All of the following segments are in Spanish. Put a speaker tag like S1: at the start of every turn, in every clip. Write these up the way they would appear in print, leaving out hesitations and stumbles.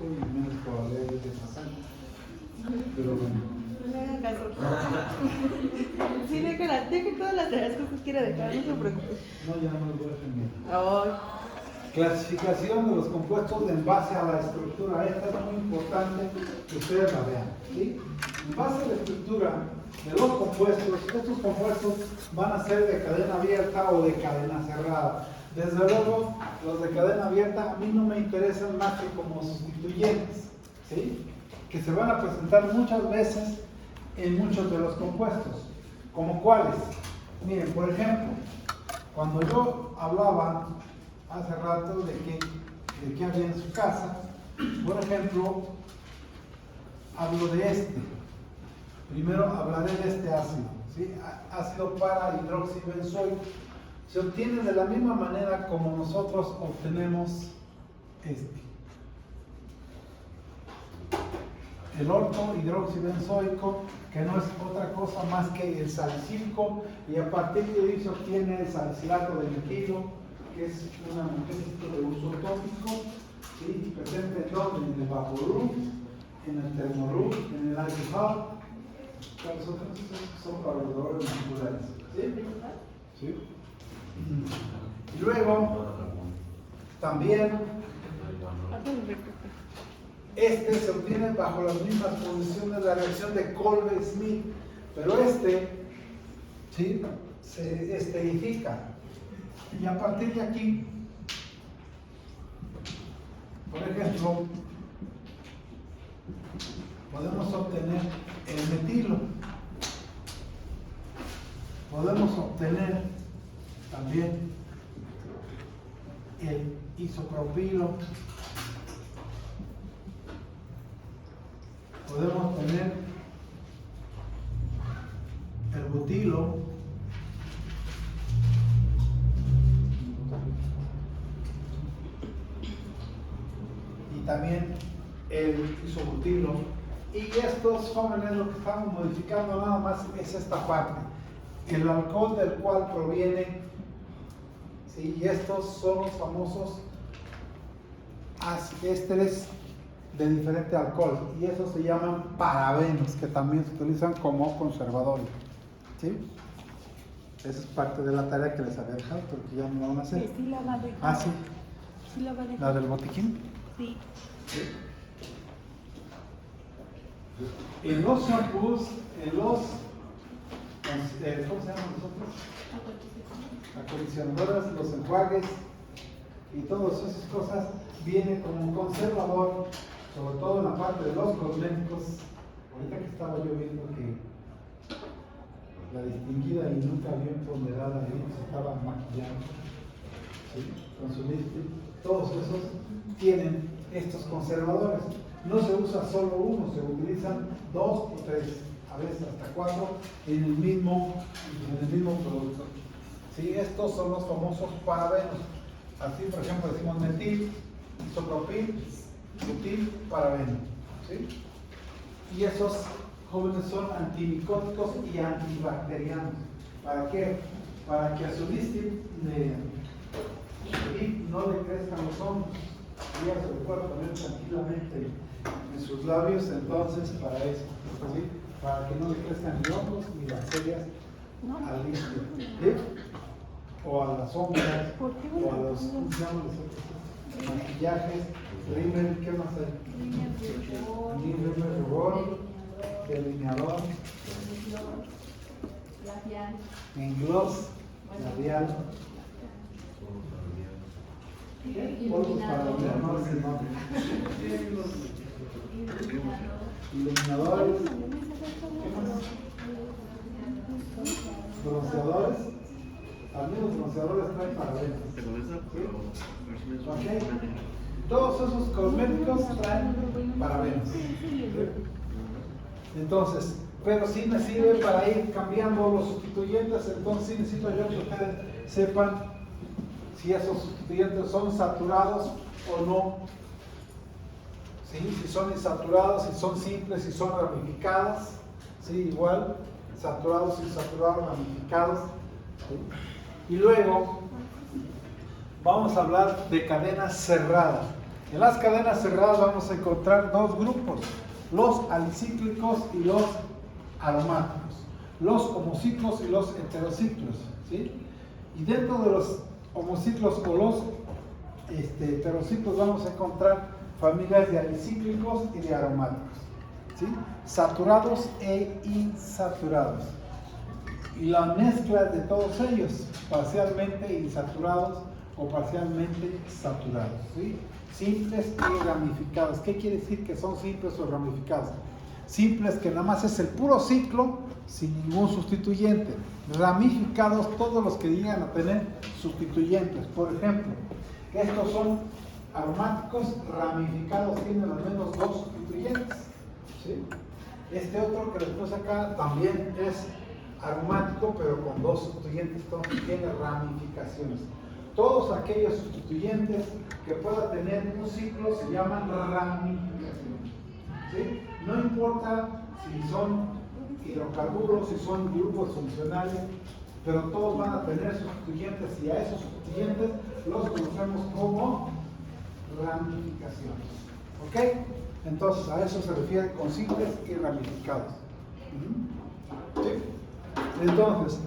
S1: y menos probabilidades de pasar. Pero bueno.
S2: No le hagan caso. Sí, deje todas las tareas que usted quiera dejar, no se preocupe.
S1: No, ya no lo voy a terminar.
S2: Ay.
S1: Clasificación de los compuestos en base a la estructura. Esta es muy importante que ustedes la vean, ¿sí? En base a la estructura de los compuestos, estos compuestos van a ser de cadena abierta o de cadena cerrada. Desde luego, los de cadena abierta a mí no me interesan más que como sustituyentes, ¿sí? Que se van a presentar muchas veces en muchos de los compuestos. ¿Como cuáles? Miren, por ejemplo, cuando yo hablaba hace rato de qué había en su casa, por ejemplo, hablo de este. Primero hablaré de este ácido, ¿sí? Ácido para hidroxibenzoico. Se obtiene de la misma manera como nosotros obtenemos este. El orto hidroxibenzoico, que no es otra cosa más que el salicílico, y a partir de ahí se obtiene el salicilato de metilo, que es un analgésico de uso tópico, ¿sí? Presente en el Vaporub, en el Thermorub, en el alcohol. Los otros son para los dolores musculares, ¿sí? ¿Sí? Y luego, también, este se obtiene bajo las mismas condiciones de la reacción de Kolbe-Smith, pero ¿sí? Se esterifica. Y a partir de aquí, por ejemplo, podemos obtener el metilo. Podemos obtener también el isopropilo. Podemos tener el butilo. Y también el isobutilo. Y estos jóvenes lo que estamos modificando nada más es esta parte. El alcohol del cual proviene, ¿sí? Y estos son los famosos ésteres de diferente alcohol, y esos se llaman parabenos, que también se utilizan como conservadores, ¿sí? Esa es parte de la tarea que les había dejado, porque ya no la van a hacer.
S2: Sí, la va a dejar.
S1: Ah, sí.
S2: Sí, la va a dejar.
S1: ¿La del botiquín?
S2: Sí.
S1: ¿Sí? En los shampoos, en los, ¿cómo se llaman nosotros? Acondicionadoras, los enjuagues y todas esas cosas, viene como un conservador, sobre todo en la parte de los cosméticos. Ahorita que estaba yo viendo que la distinguida y nunca bien ponderada se estaba maquillando, ¿sí? Con su lipstick, todos esos tienen estos conservadores. No se usa solo uno, se utilizan 2 o 3, a veces hasta 4 en el mismo producto, ¿sí? Estos son los famosos parabenos. Así, por ejemplo, decimos metil, isopropil, butil, parabeno, ¿sí? Y esos jóvenes son antimicóticos y antibacterianos. ¿Para qué? Para que a su lipstick no le crezcan los hongos. Ya se lo puede poner tranquilamente en sus labios, entonces para eso, ¿sí? Para que no le crezcan ni hongos ni bacterias al lipstick, ¿sí? O a las sombras, o a los, ¿cómo se llaman los otros? Maquillajes, rímel, ¿qué más hay? Rímel, rubor, delineador,
S2: Labial.
S1: engloss, labial. Polvos para dormir, no sé el nombre. Iluminadores. ¿Qué más? Bronceadores. También los bronceadores traen parabenos. ¿Sí? ¿Okay? Todos esos cosméticos traen parabenos. ¿Sí? Entonces, pero sí me sirve para ir cambiando los sustituyentes. Entonces sí necesito yo que ustedes sepan si esos sustituyentes son saturados o no. ¿Sí? Si son insaturados, si son simples, si son ramificados. ¿Sí? Igual, saturados, insaturados, ramificados. ¿Sí? Y luego vamos a hablar de cadena cerrada. En las cadenas cerradas vamos a encontrar dos grupos, los alicíclicos y los aromáticos, los homociclos y los heterociclos, ¿sí? Y dentro de los homociclos o los heterociclos vamos a encontrar familias de alicíclicos y de aromáticos, ¿sí? Saturados e insaturados. Y la mezcla de todos ellos, parcialmente insaturados o parcialmente saturados, ¿sí? Simples y ramificados. ¿Qué quiere decir que son simples o ramificados? Simples, que nada más es el puro ciclo sin ningún sustituyente. Ramificados, todos los que llegan a tener sustituyentes. Por ejemplo, estos son aromáticos ramificados, tienen al menos dos sustituyentes, ¿sí? Este otro que les puse acá también es aromático, pero con dos sustituyentes, entonces tiene ramificaciones. Todos aquellos sustituyentes que pueda tener un ciclo se llaman ramificaciones, ¿sí? No importa si son hidrocarburos, si son grupos funcionales, pero todos van a tener sustituyentes y a esos sustituyentes los conocemos como ramificaciones. ¿Ok? Entonces a eso se refiere con simples y ramificados. ¿Sí? Entonces,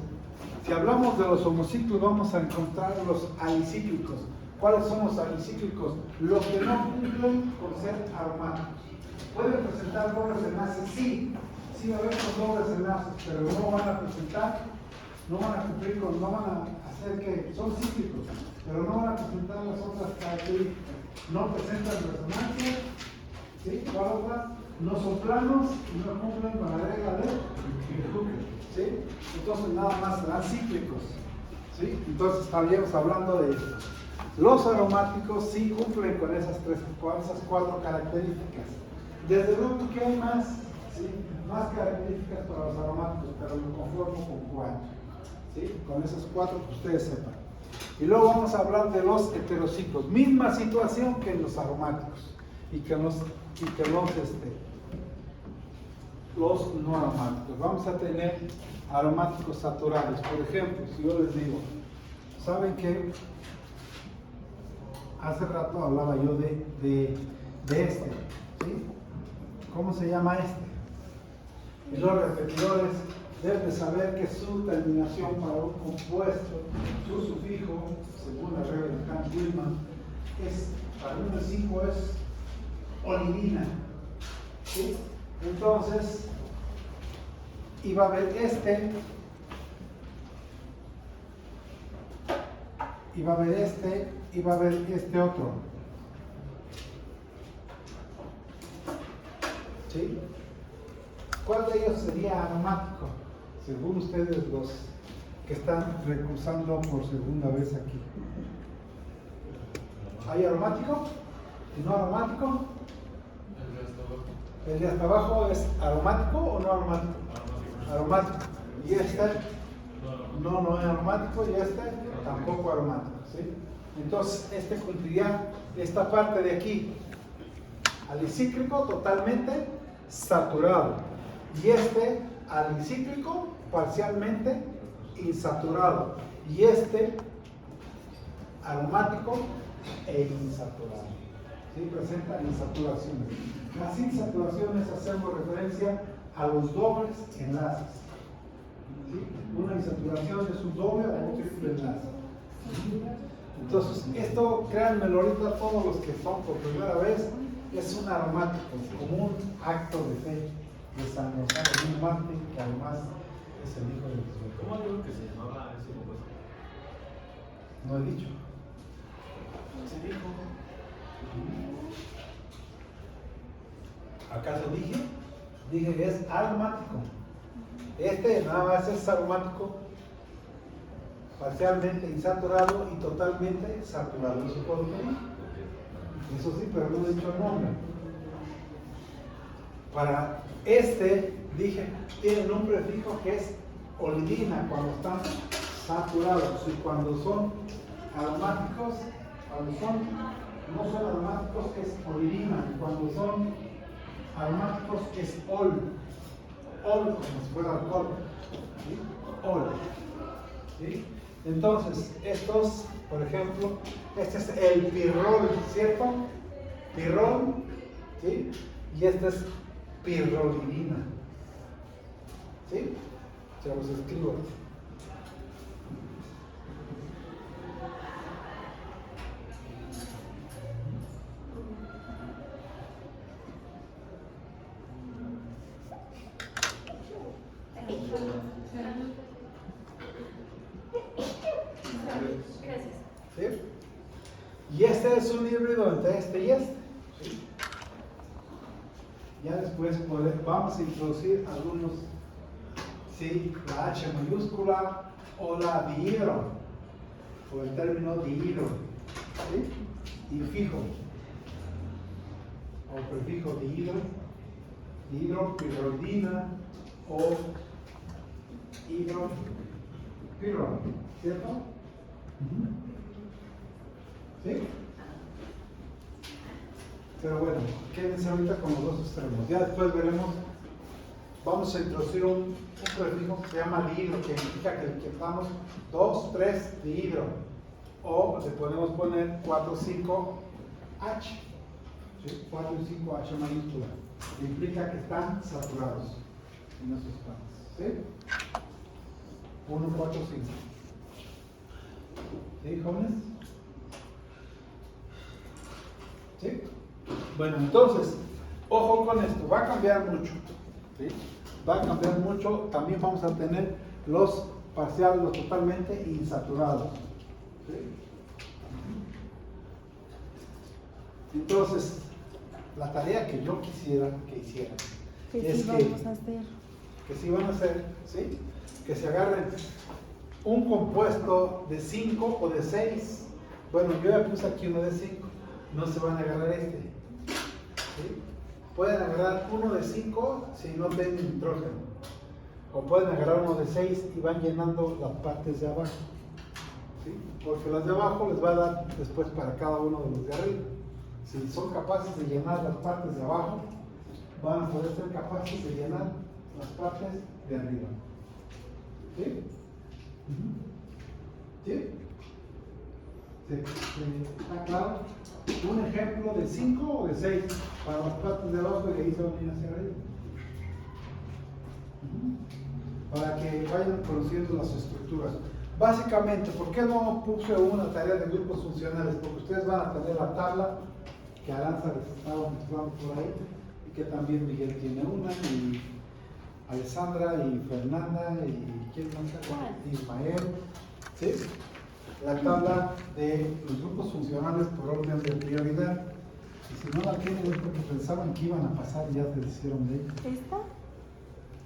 S1: si hablamos de los homociclos, vamos a encontrar los alicíclicos. ¿Cuáles son los alicíclicos? Los que no cumplen con ser aromáticos. ¿Pueden presentar dobles enlaces? Sí, sí va a haber los dobles enlaces, pero no van a presentar, no van a cumplir con, no van a hacer que, son cíclicos, pero no van a presentar las otras características. No presentan resonancia, ¿sí? ¿Cuál otra? No son planos y no cumplen con la regla de Hooker, ¿sí? Entonces nada más serán cíclicos, ¿sí? Entonces estaríamos hablando de esto. Los aromáticos sí cumplen con esas cuatro características. Desde luego que hay más, ¿sí? Más características para los aromáticos, pero me conformo con cuatro, ¿sí? Con esas cuatro que ustedes sepan. Y luego vamos a hablar de los heterociclos. Misma situación que en los aromáticos y que los no aromáticos. Vamos a tener aromáticos saturados. Por ejemplo, si yo les digo, ¿saben qué? Hace rato hablaba yo de este, ¿sí? ¿Cómo se llama este? Y los repetidores deben de saber que su terminación para un compuesto, su sufijo, según la regla de Hans-Willmann, para el número 5 es olivina, ¿sí? Entonces, iba a haber este, iba a haber este otro, ¿sí? ¿Cuál de ellos sería aromático? Según ustedes, los que están recursando por segunda vez aquí. ¿Hay aromático? ¿Y no aromático? ¿El de hasta abajo es aromático o no aromático? Aromático. ¿Y este? No es aromático, y este tampoco aromático, ¿sí? Entonces, este cumpliría esta parte de aquí. Alicíclico totalmente saturado. Y este alicíclico parcialmente insaturado. Y este aromático e insaturado. ¿Sí? Presenta insaturaciones. Las insaturaciones hacemos referencia a los dobles enlaces. ¿Sí? Una insaturación es un doble o un triple enlace. Entonces, esto, créanmelo ahorita, todos los que son por primera vez, es un aromático, como un acto de fe de San Gonzalo, un mártir que además es el hijo de Jesús.
S3: ¿Cómo digo que se llamaba ese compuesto?
S1: No he dicho.
S3: Se dijo.
S1: ¿Acaso dije? Dije que es aromático. Este nada más es aromático, parcialmente insaturado y totalmente saturado. ¿Eso puedo decir? Eso sí, pero no he dicho el nombre. Para este, dije, tiene un prefijo que es olivina cuando están saturados, y cuando son aromáticos, no son aromáticos es olivina, y cuando son aromáticos es ol, como si fuera alcohol, ¿sí? Ol, ¿sí? Entonces, estos, por ejemplo, este es el pirrol, ¿cierto? pirrol, ¿sí? Y esta es pirrolidina, ¿sí? Se los escribo. ¿Sí? Y este es un híbrido entre este y este. ¿Sí? Ya después vamos a introducir algunos, ¿sí? La H mayúscula o la dihidro, o el término dihidro, ¿sí? Y fijo, o prefijo dihidro, hidropirrolidina o hidropirrol, ¿cierto? ¿Sí? Pero bueno, quédense ahorita con los dos extremos. Ya después veremos, vamos a introducir un prefijo que se llama dihidro, que significa que estamos 2, 3 dihidro. O le podemos poner 4, 5 H. ¿Sí? 4 y 5 H mayúscula. Que implica que están saturados en esos casos. ¿Sí? 1, 4, 5. ¿Sí, jóvenes? ¿Sí? Bueno, entonces, ojo con esto, va a cambiar mucho. ¿Sí? Va a cambiar mucho. También vamos a tener los parciales, los totalmente insaturados. ¿Sí? Entonces, la tarea que yo quisiera que hicieran
S2: Que
S1: es
S2: sí vamos a hacer.
S1: que sí van a hacer, ¿sí? Que se agarren un compuesto de 5 o de 6. Bueno, yo ya puse aquí uno de 5. No se van a agarrar este. ¿Sí? Pueden agarrar uno de 5 si no tienen nitrógeno. O pueden agarrar uno de 6 y van llenando las partes de abajo. ¿Sí? Porque las de abajo les va a dar después para cada uno de los de arriba. Si son capaces de llenar las partes de abajo, van a poder ser capaces de llenar las partes de arriba. ¿Sí? ¿Sí? ¿Está claro? Un ejemplo de 5 o de 6 para las partes de abajo y de ahí se van a ir hacia arriba. Para que vayan conociendo las estructuras. Básicamente, ¿por qué no puse una tarea de grupos funcionales? Porque ustedes van a tener la tabla que Aranza les estaba mostrando por ahí y que también Miguel tiene una, y Alessandra y Fernanda y ¿quién más? Ismael. ¿Sí? La tabla de los grupos funcionales por orden de prioridad. Y si no la tienen es porque pensaban que iban a pasar y ya se hicieron de ella.
S2: ¿Esta?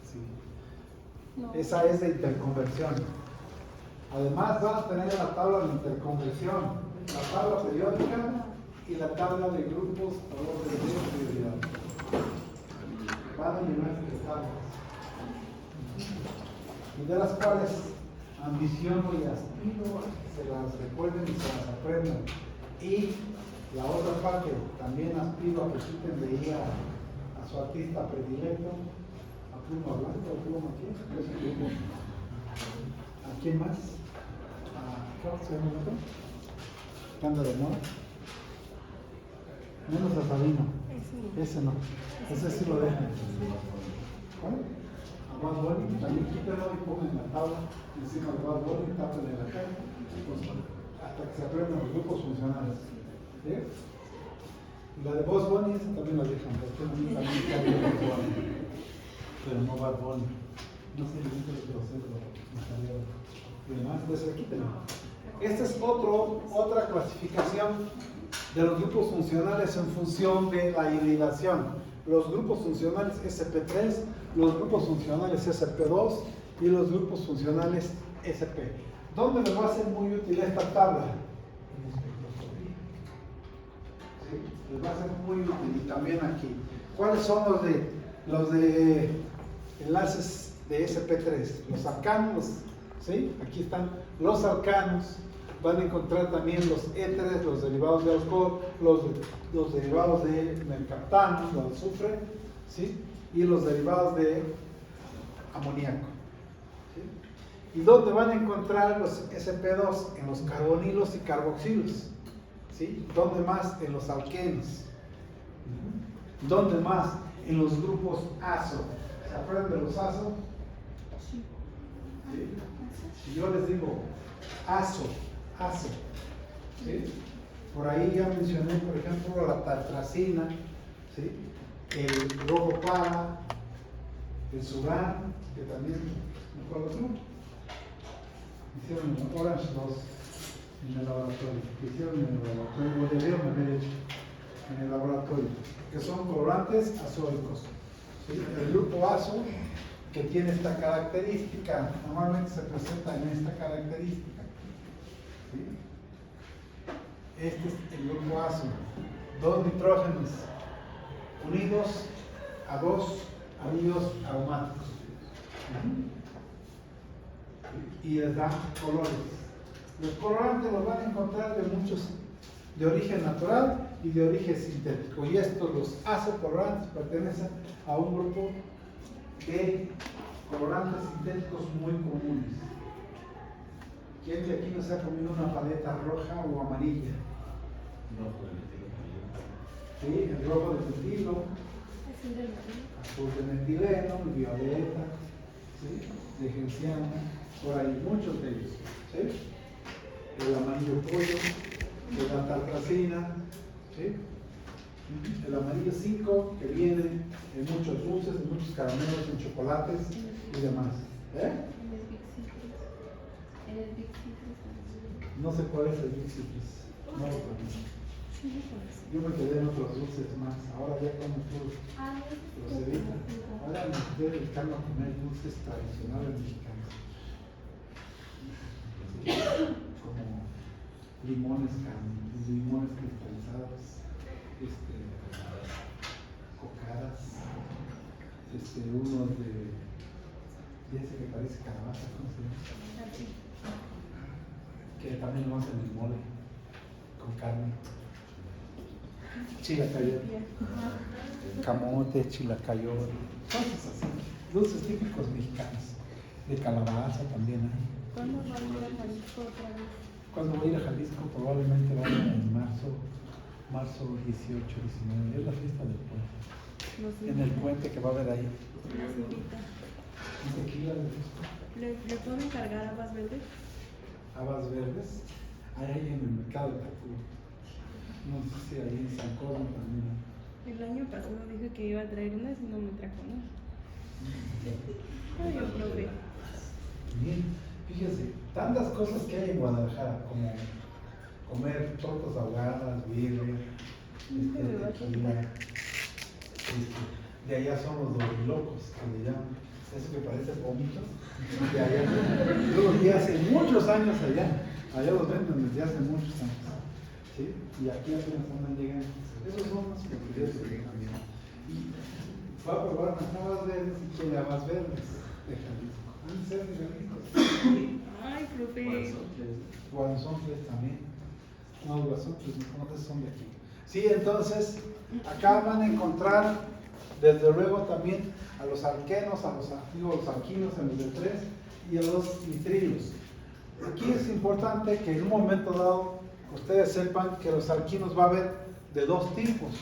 S1: Sí.
S2: No.
S1: Esa es de interconversión. Además van a tener la tabla de interconversión, la tabla periódica y la tabla de grupos por orden de prioridad. Van a llenarse de tablas. Y de las cuales ambiciono y aspiro a que se las recuerden y se las aprendan. Y la otra parte, también aspiro a que quiten de ella a su artista predilecto, a Pluma Blanca o Pluma aquí. ¿A quién más? ¿Cómo se llama el otro? ¿Qué anda de moda? Menos a Sabino. Ese no. Ese sí lo dejan. ¿Cuál? A Bad Bunny, también quítenlo y pongan la tabla encima de Bad Bunny, tápenle la cara, hasta que se aprendan los grupos funcionales. ¿Sí? La de Bad Bunny, esa también la dejan, porque también está bien Bad Bunny. Pero no Bad Bunny. No sé si es grosero italiano. Y demás, entonces quítenlo. Esta es otra clasificación de los grupos funcionales en función de la hibridación. Los grupos funcionales SP3, los grupos funcionales SP2 y los grupos funcionales SP. ¿Dónde les va a ser muy útil esta tabla? En espectroscopía. ¿Sí? Les va a ser muy útil y también aquí. ¿Cuáles son los de enlaces de SP3? Los alcanos, ¿sí? Aquí están los alcanos. Van a encontrar también los éteres, los derivados de alcohol, los derivados de mercaptano, los de azufre, ¿sí? Y los derivados de amoníaco. ¿Sí? ¿Y dónde van a encontrar los SP2? En los carbonilos y carboxilos. ¿Sí? ¿Dónde más? En los alquenos. ¿Dónde más? En los grupos ASO. ¿Se acuerdan de los ASO?
S2: Sí.
S1: ¿Sí? Si yo les digo ASO, ¿sí? Por ahí ya mencioné, por ejemplo, la tartrazina, ¿sí? El rojo para, el Sudan, que también, ¿me acuerdo tú? Hicieron Orange 2 en el laboratorio, que hicieron en el laboratorio, o debieron haber hecho en el laboratorio, que son colorantes azóicos. ¿Sí? El grupo azo, que tiene esta característica, normalmente se presenta en esta característica. ¿Sí? Este es el grupo azo, dos nitrógenos unidos a dos anillos aromáticos. Y les dan colores. Los colorantes los van a encontrar de origen natural y de origen sintético. Y estos, los azocolorantes, pertenecen a un grupo de colorantes sintéticos muy comunes. ¿Quién de aquí no se ha comido una paleta roja o amarilla? Sí, el rojo de metilo, azul de metileno, violeta, ¿sí? De genciana, por ahí muchos de ellos. ¿Sí? El amarillo pollo, de la tartrazina, ¿sí? El amarillo 5, que viene en muchos dulces, en muchos caramelos, en chocolates y demás. No sé cuál es el Big Citrus, no lo conozco. Yo me quedé en otros dulces más, ahora ya como puros evita. Ahora me estoy dedicando a comer dulces tradicionales mexicanos. Como limones cristalizados, cocadas, unos de ese que parece calabaza, ¿cómo se llama? Que también lo hacen en mole, con carne. Chilacayote, camote, chilacayote, cosas así, dulces típicos mexicanos. De calabaza también hay.
S2: ¿Cuándo va a ir a Jalisco otra vez?
S1: Cuando voy a ir a Jalisco probablemente vaya en marzo 18, 19, es la fiesta del puente. En el puente que va a haber ahí.
S2: Nos invita.
S1: ¿Un tequila de Jalisco?
S2: ¿Le puedo encargar habas verdes?
S1: Habas verdes, hay ahí en el mercado de Tacuba. No sé si ahí en San Cosme también.
S2: El año pasado dijo que iba a traer unas y no me trajo nada. Pero yo probé.
S1: Bien, fíjese, tantas cosas que hay en Guadalajara, como comer tortas ahogadas, birria, tequila. De allá son los dorilocos, que le llaman, eso que parece vómito. De allá, luego ya hace muchos años allá los venden desde hace muchos años. ¿Sí? Y aquí apenas andan llegando. Esos son los que pudieron también. Y va a probar unas habas verdes y quiere habas verdes de Jalisco. Han de ser de Jalisco.
S2: Ay, profe.
S1: Guasontles también. No, guasontles no son de aquí. Sí, entonces, acá van a encontrar, desde luego, también a los alquenos, a los alquinos, a los de 3 y a los nitrilos. Aquí es importante que en un momento dado ustedes sepan que los alquinos va a haber de dos tipos.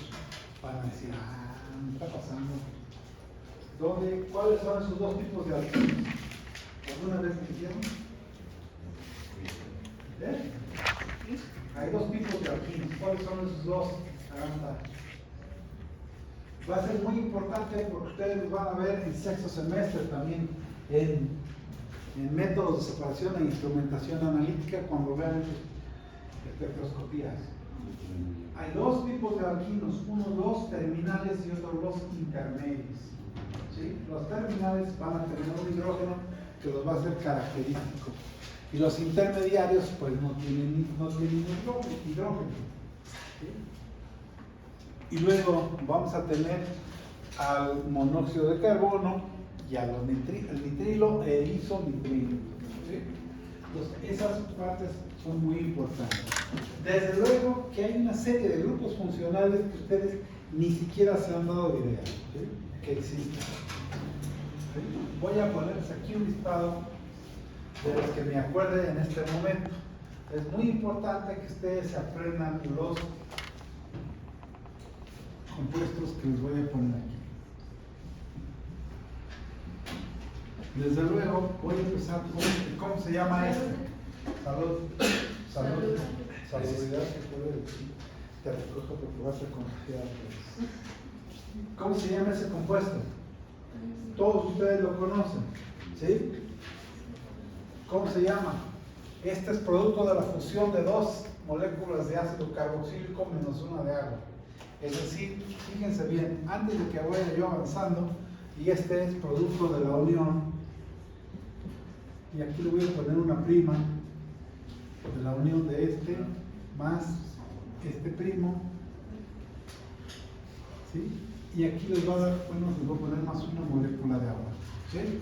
S1: Van a decir, me está pasando. ¿Cuáles son esos dos tipos de alquinos? ¿Alguna vez me dijeron? Hay dos tipos de alquinos. ¿Cuáles son esos dos? Va a ser muy importante porque ustedes los van a ver en sexto semestre también en métodos de separación e instrumentación analítica cuando vean espectroscopías. Hay dos tipos de alquinos, unos los terminales y otros los intermedios. ¿Sí? Los terminales van a tener un hidrógeno que los va a hacer característico. Y los intermediarios pues no tienen hidrógeno. ¿Sí? Y luego vamos a tener al monóxido de carbono y a los el nitrilo e isonitrilo. ¿Sí? Entonces, esas partes son muy importantes. Desde luego que hay una serie de grupos funcionales que ustedes ni siquiera se han dado idea, ¿sí? Que existen. ¿Sí? Voy a ponerles aquí un listado de los que me acuerde en este momento. Es muy importante que ustedes se aprendan compuestos que les voy a poner aquí. Desde luego, voy a empezar con ¿cómo se llama este? Salud. Salud. Salubridad que puede decir. Te recojo porque vas a confiar. ¿Cómo se llama ese compuesto? Todos ustedes lo conocen, ¿sí? ¿Cómo se llama? Este es producto de la fusión de dos moléculas de ácido carboxílico menos una de agua. Es decir, fíjense bien, antes de que vaya yo avanzando, y este es producto de la unión, y aquí le voy a poner una prima de la unión de este más este primo, ¿sí? Y aquí les voy a dar, bueno, les voy a poner más una molécula de agua, ¿sí?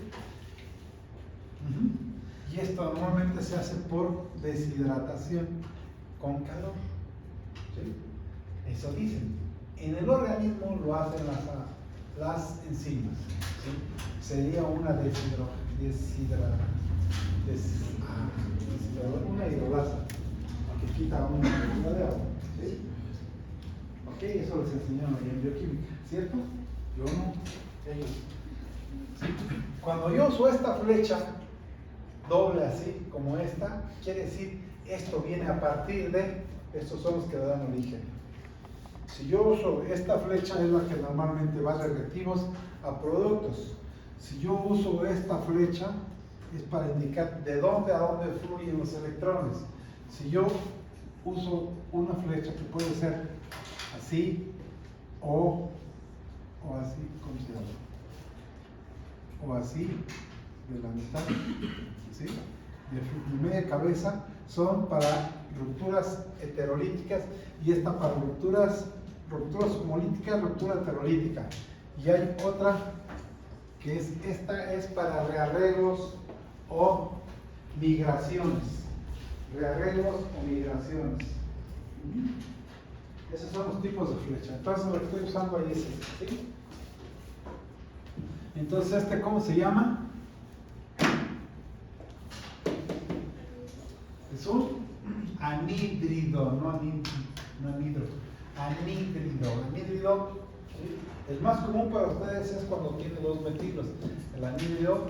S1: Y esto normalmente se hace por deshidratación con calor, ¿sí? Eso dicen. En el organismo lo hacen las enzimas, ¿sí? Sería una una hidrolasa que quita una molécula de agua, ¿sí? Ok, eso les enseñaron ahí en bioquímica, ¿cierto? Yo no, ellos. ¿Sí? Cuando yo uso esta flecha doble así como esta, quiere decir esto viene a partir de, estos son los que le dan origen. Si yo uso esta flecha es la que normalmente va de reactivos a productos. Si yo uso esta flecha es para indicar de dónde a dónde fluyen los electrones. Si yo uso una flecha que puede ser así o así, ¿cómo se llama? O así, de la mitad, ¿sí? De media cabeza, son para rupturas heterolíticas y esta para rupturas homolíticas, ruptura heterolítica. Y hay otra que es, esta es para rearreglos o migraciones. Rearreglos o migraciones. Esos son los tipos de flecha. Entonces lo que estoy usando ahí es este, ¿sí? Entonces este, ¿cómo se llama? Es un anhídrido, no anhidro. Anhídrido, ¿sí? El más común para ustedes es cuando tiene dos metilos, el anhídrido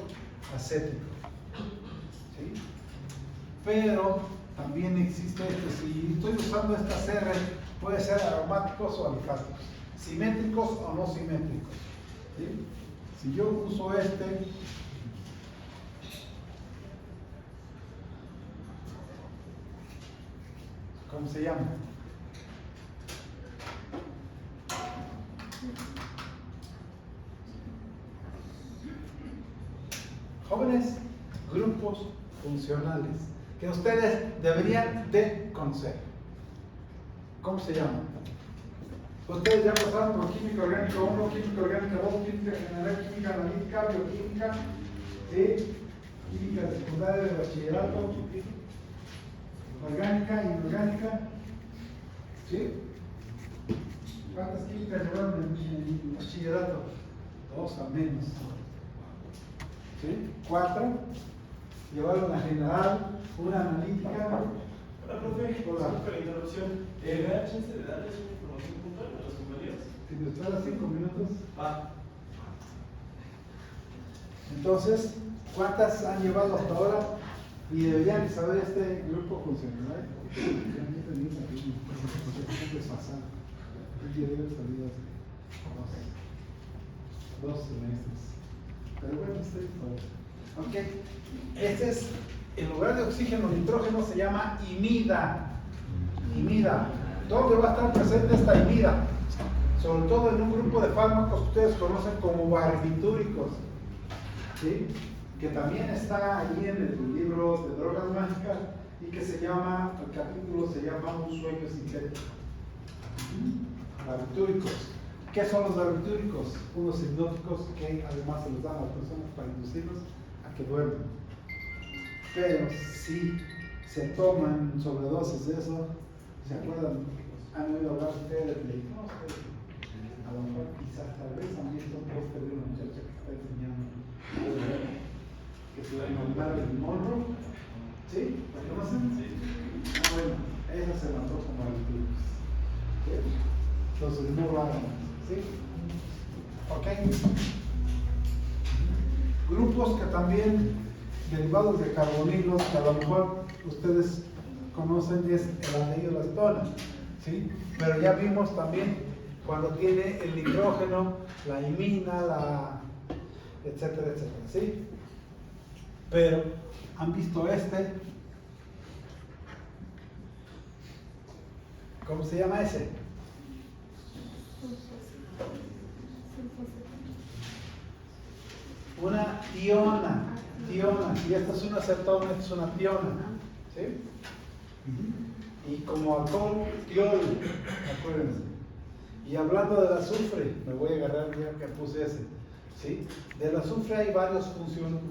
S1: acético, ¿sí? Pero también existe este, si estoy usando estas R, puede ser aromáticos o alifáticos, simétricos o no simétricos, ¿sí? Si yo uso este, ¿cómo se llama? Jóvenes, grupos funcionales que ustedes deberían de conocer. ¿Cómo se llama? Ustedes ya pasaron por química orgánica 1, química orgánica 2, química general, química analítica, bioquímica, ¿sí? Química de secundaria, de bachillerato, orgánica, inorgánica, ¿sí? ¿Cuántas químicas llevaron en bachillerato? 2 al menos, ¿sí? 4. Llevaron la general, una analítica.
S3: Hola, profe, disculpe la interrupción. ¿Me da chance de darles una información puntual a los compañeros?
S1: Si me esperas 5 minutos.
S3: Va.
S1: Entonces, ¿cuántas han llevado hasta ahora? Y deberían saber este grupo funcional. Dos semestres. Pero bueno, este es ok. Este es, en lugar de oxígeno, nitrógeno se llama imida. Imida. ¿Dónde va a estar presente esta imida? Sobre todo en un grupo de fármacos que ustedes conocen como barbitúricos, ¿sí? Que también está allí en el libro de drogas mágicas y que se llama, el capítulo se llama Un sueño sintético. Barbitúricos. ¿Qué son los barbitúricos? Unos hipnóticos que además se los dan a las personas para inducirlos a que duerman. Pero si se toman sobredosis de eso, ¿se acuerdan? ¿Han oído hablar ustedes de hipnosis? A lo mejor quizás tal vez han visto un póster de una muchacha que está enseñando que se llama Marilyn Monroe. ¿Sí? ¿La conocen? Sí. Bueno, esa se mandó como barbitúricos. ¿Sí? Entonces no lo hagan. ¿Sí? ¿Ok? Grupos que también, derivados de carbonilos, que a lo mejor ustedes conocen, es el aldehído de acetona, ¿sí? Pero ya vimos también cuando tiene el nitrógeno, la imina, etcétera, etcétera, ¿sí? Pero, ¿han visto este? ¿Cómo se llama ese? Una tiona, y esta es una cetona, esta es una tiona, ¿sí? Y como alcohol, tiol, acuérdense. Y hablando del azufre, me voy a agarrar ya que puse ese, ¿sí? Del azufre hay varios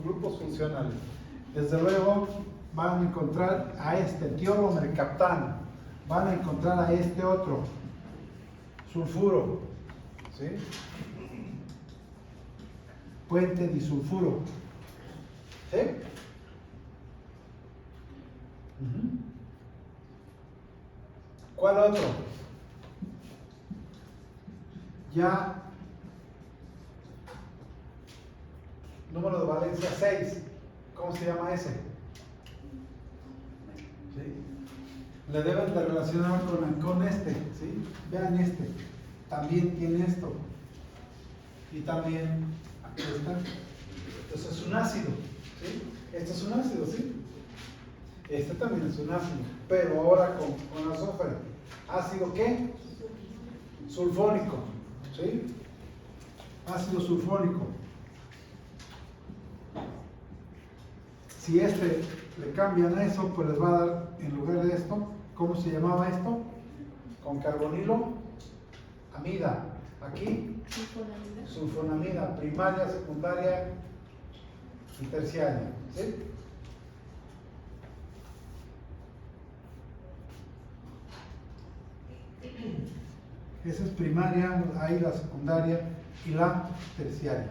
S1: grupos funcionales. Desde luego van a encontrar a este tiolomercaptano, van a encontrar a este otro, sulfuro, ¿sí? Puente disulfuro, ¿sí? ¿Cuál otro? Ya, número de valencia 6, ¿cómo se llama ese? ¿Sí? Le deben de relacionar con este, ¿sí? Vean este, también tiene esto, y también aquí está. Entonces es un ácido, ¿sí? Este es un ácido, ¿sí? Este también es un ácido, pero ahora con azufre. ¿Ácido qué? Sulfónico, ¿sí? Ácido sulfónico. Si este le cambian a eso, pues les va a dar, en lugar de esto, ¿cómo se llamaba esto? Con carbonilo, amida. Aquí, sulfonamida, primaria, secundaria y terciaria, ¿sí? Esa es primaria, ahí la secundaria y la terciaria.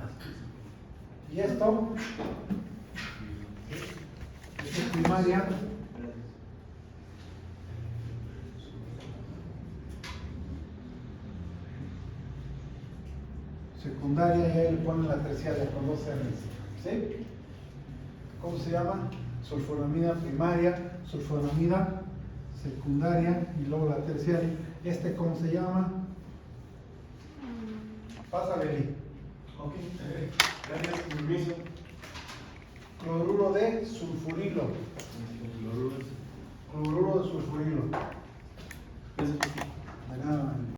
S1: Y esto, esta es primaria, secundaria, y ahí le ponen la terciaria con dos R's, ¿sí? ¿Cómo se llama? Sulfonamida primaria, sulfonamida secundaria y luego la terciaria. ¿Este cómo se llama? Pásale, Eli.
S3: Ok, gracias, permiso.
S1: Cloruro de sulfurilo. Cloruro de sulfurilo.
S3: Gracias.
S1: De nada.